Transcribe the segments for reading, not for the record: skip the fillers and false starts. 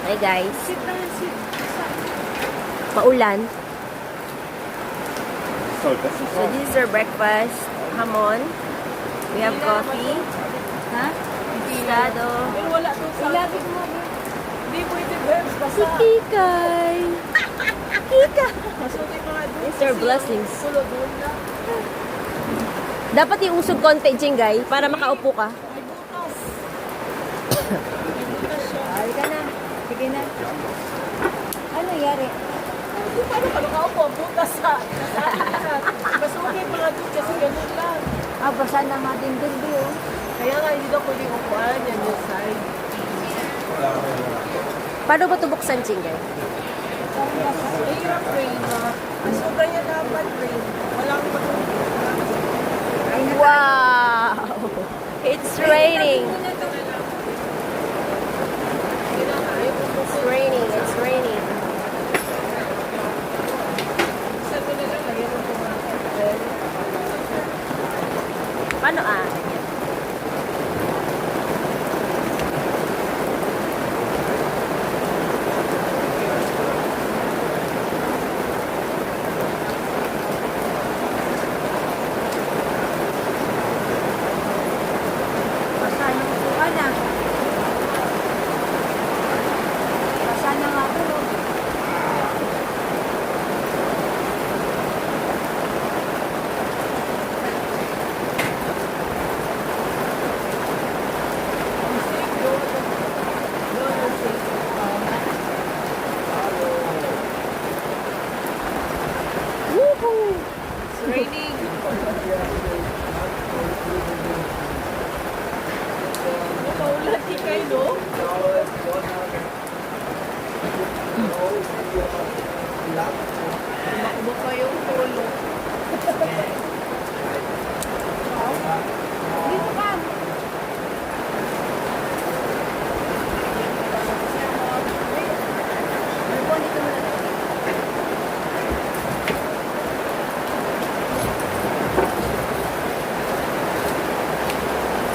Hi guys. Sit down, sit. Maulan. So this is So this is our breakfast. Hamon. We have coffee. Ha? Estado. Pero wala to sa... Ilapit mo. Hindi pwede, Bebs. Basta. Kikay. Kika. Masuti ko nga doon. These are blessings. Sulo doon na. Dapat iusog konti, Jingay, para makaupo ka. May butas. May butas siya. Halika na. Sige na. Ano nangyari? Paano ka nakaupo? Butas sa... Masuti pa nga doon kasi ganun lang. Basa na natin din oh. Kaya nga, hindi daw pwede upuan. Yan yung side. Paano ba ito buksan, Jingay? Mahirap rain na. So, ganyan dapat rain. Walang matulog. Wow! It's raining. It's raining. It's raining. Paano ah? Basa na upuan na. Basa na nga ito. Woohoo! It's raining. Napaulan di kayo, no? Tumakbo pa yung polo. Dito ka.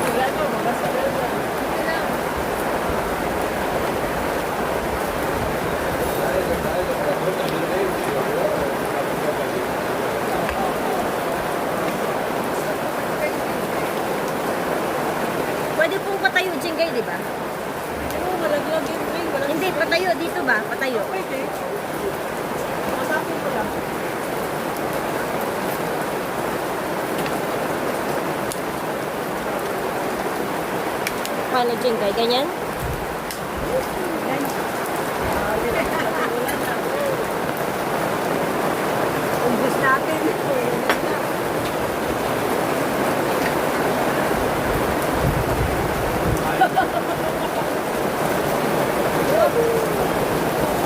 Wala na, mabasa na na. Pwede pong patayo, Jingay, di ba? Ano, malaglag yung rain. Walang Hindi, patayo. Dito ba? Patayo. pwede. Masapin ko lang. Paano, Jingay? Ganyan? Umbus natin.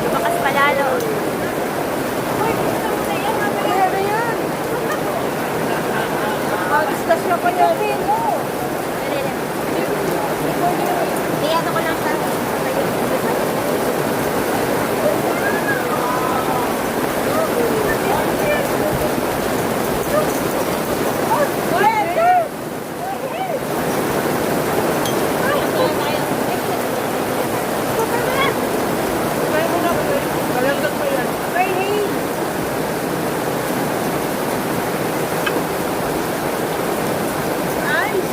Lumakas palalo. Ano yan? Mag-discuss pa natin. Iyan ako lang sa... Malaglag pa yan. Nice!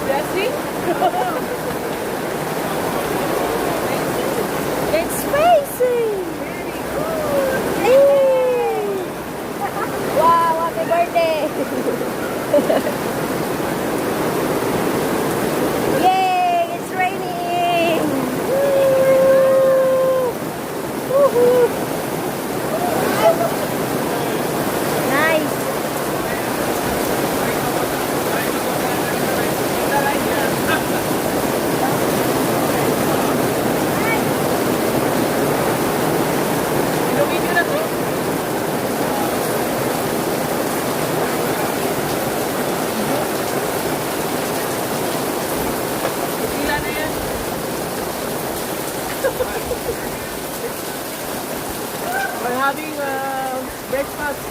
Blessing? It's racing! Yay! Wow, happy birthday! Yay! It's raining! Woohoo! Nice! Ilugin nyo na to. Sila na yan. We're having breakfast.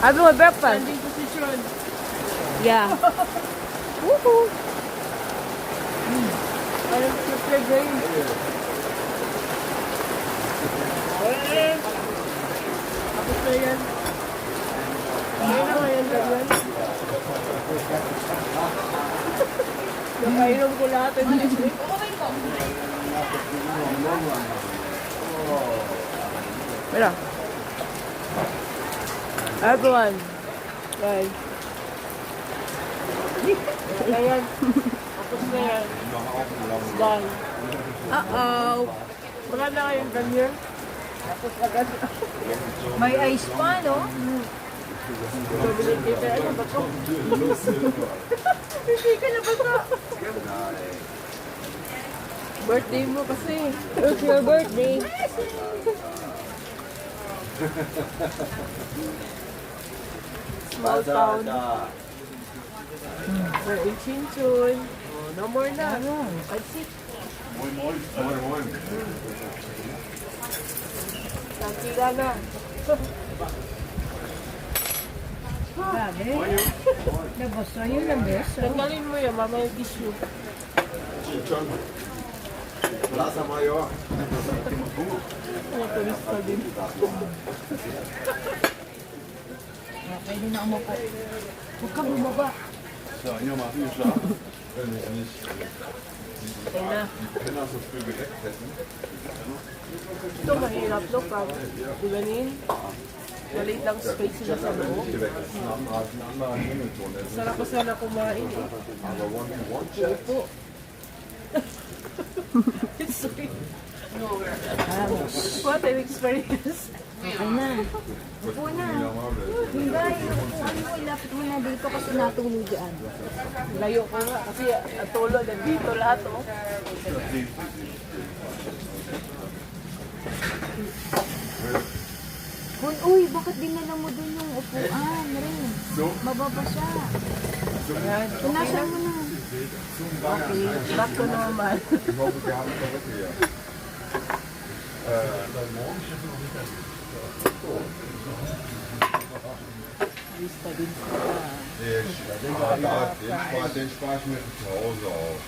Having a breakfast? Standing position. Yeah. Woohoo! Parang prepare guys. Nakainom ko lahat ng ice cream. Mira. Everyone. Guys. Ayan. Tapos na yan. It's done. Uh-oh. Wala na kayong ganyan. Tapos agad. May ice pa, no? Bumili kita. Ano ba ito? Hindi ka na ba ito? Birthday mo kasi. It's your birthday. Small town. Serving chinchon. Oh, no more na. Pansit. Nakila na. Grabe. Nabasa yun na best. Tanggalin mo yan, mamaya tissue. Plaza Maior. Ay, turista din. Pwede na umupo. Huwag ka bumaba. So, hier mal viel Schlaf. Wenn ich nicht, Ayun na. die Penner so früh geweckt hätten. Ito mahirap, no? Parang ulanin. Maliit lang space sila sa loob. Geweckt. Das ist ein anderer Himmelton. Das ist Sarap ko sana kumain eh. aber One-to-One-Chat. Opo. It's sweet. What an experience. Okay na. Upo na. Hindi, upuan mo. Ilapit mo na dito kasi natulog dyan. Layo ko nga kasi ang tulo nandito lahat oh. Uy, bakit dinala mo dun yung upuan rin? Mababa siya. Punasan mo na. Okay, back to normal. Ich hoffe, wir haben Verrückte hier. Lista din sa Den spare ich mir zu Hause auf.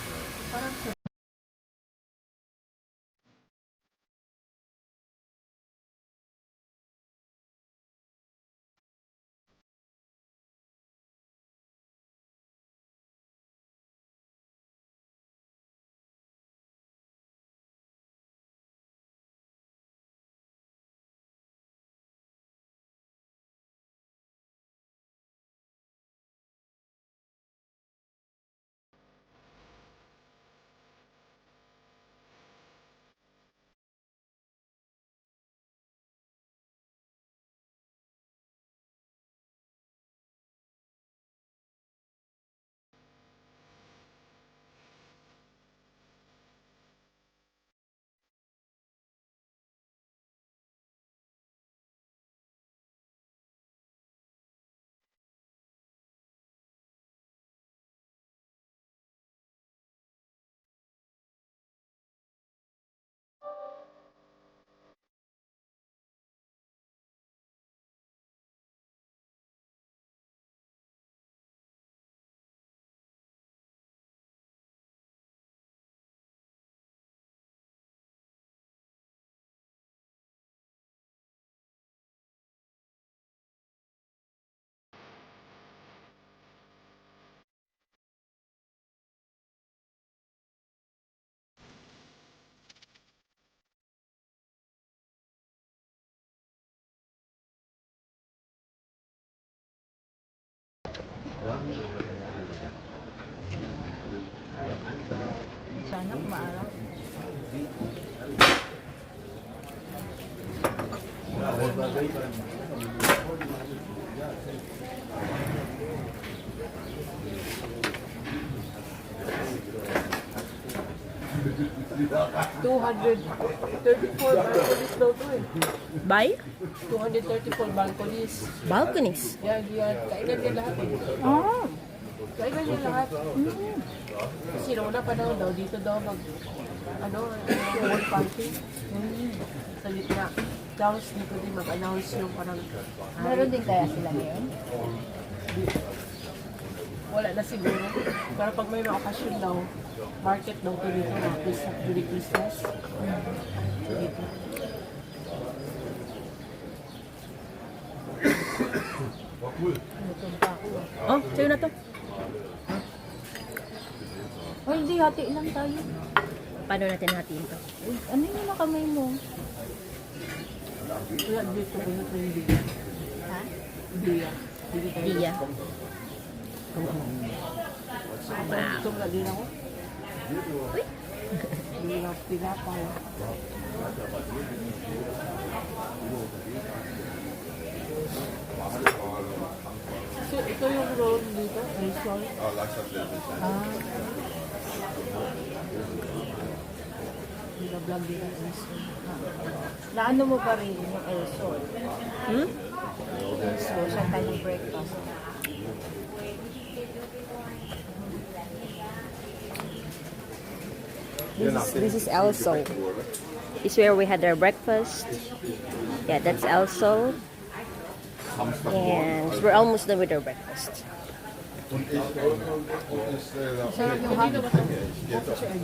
Sana kumaarap. $234 balconies daw to eh. By 234 balconies. balconies. Yan, yan. Kainan din lahat eh. Oh. Kainan din lahat. Kasi nauna pa daw dito daw mag wall party. Sa gitna. Tapos dito din mag-announce yung parang Meron din kaya sila ngayon? wala na siguro. Pero pag may mga okasyon daw, market daw to dito na during Christmas. Dito. Gutom pa ako. Oh, sa'yo na to. hati-hati lang tayo. Paano natin hatiin to? Ano yung mga kamay mo? Wala dito ko yung hindi. Ha? Diya. Hindi tayo. Diya. Gutom na din ako. Uy! Hindi na pinapay. So, ito yung roll dito. Rachel. Ah, Leichtathletik. Ah. Binablog dito. Rachel. Naano mo pa rin yung Elsol? Hmm? Elsol, saan tayo breakfast? This is El Sol. It's where we had our breakfast. Yeah, that's El Sol. And we're almost done with our breakfast. Und ich, da jetzt auf dem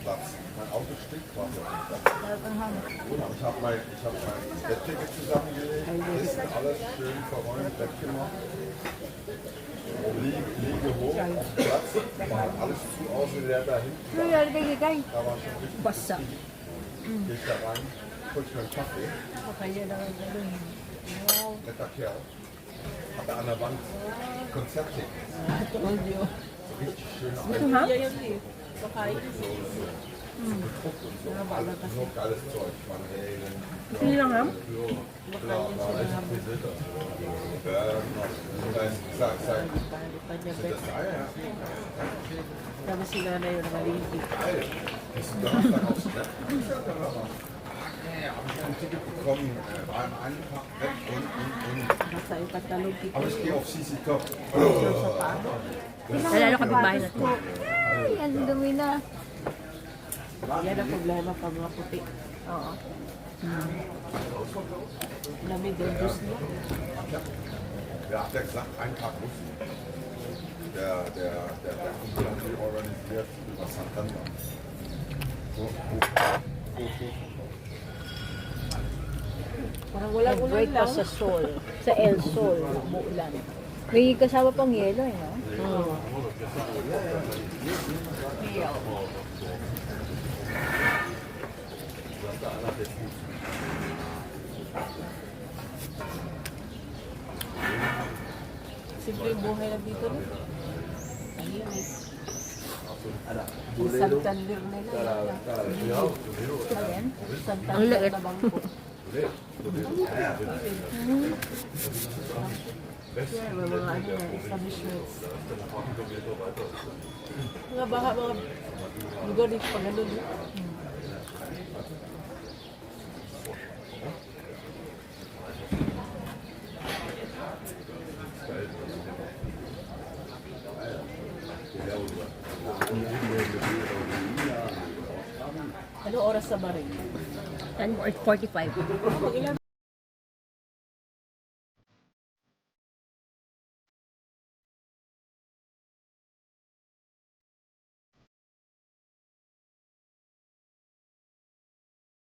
Platz. Mein Auto steht quasi auf dem Platz. Ich habe mein Bettdecke zusammengelegt, Kisten alles schön verräumt, weggemacht. Liege hoch auf den Platz, macht alles zu Hause, der da hinten, da war schon richtig. Basta. Geh ich da rein, hol ich mir einen Kaffee. Netter Kerl. Hat er an der Wand Konzerttickets. Richtig schön Ha? gedruckt und so. Alles, nur geiles Zeug. Ich meine, hey, Sino lang ha? klar, war echt präsent. Sag, sind das Eier? Sabi sila na yun, nalilipid. Geil. Bist du Donnerstag aufs Brett? Habe ich ein Ticket bekommen, war im einen Tag weg und. Nasa yung katalog dito. Aber ich gehe auf CC Top. Nalalo kapitbahay natin. Ay, ang dumi na. Yan ang problema pag mga puti. Oo. Lamig yung juice niya. Ja, hat er gesagt, einen Tag muss ich. Der Kumpel hat sich organisiert über Santander. So. Parang walang ulan lang. Breakfast sa Sol. Sa El Sol. Umuulan. May kasama pang yelo eh, no? Simple yung buhay na dito no? Tahimik. Yung Santander nila. Ayan. Santander na bangko. Yeah, may mga ano yan, establishments. Mga baka, mga lugar dito pag ganun. Ano oras sa barin? 10:45. Pag ilan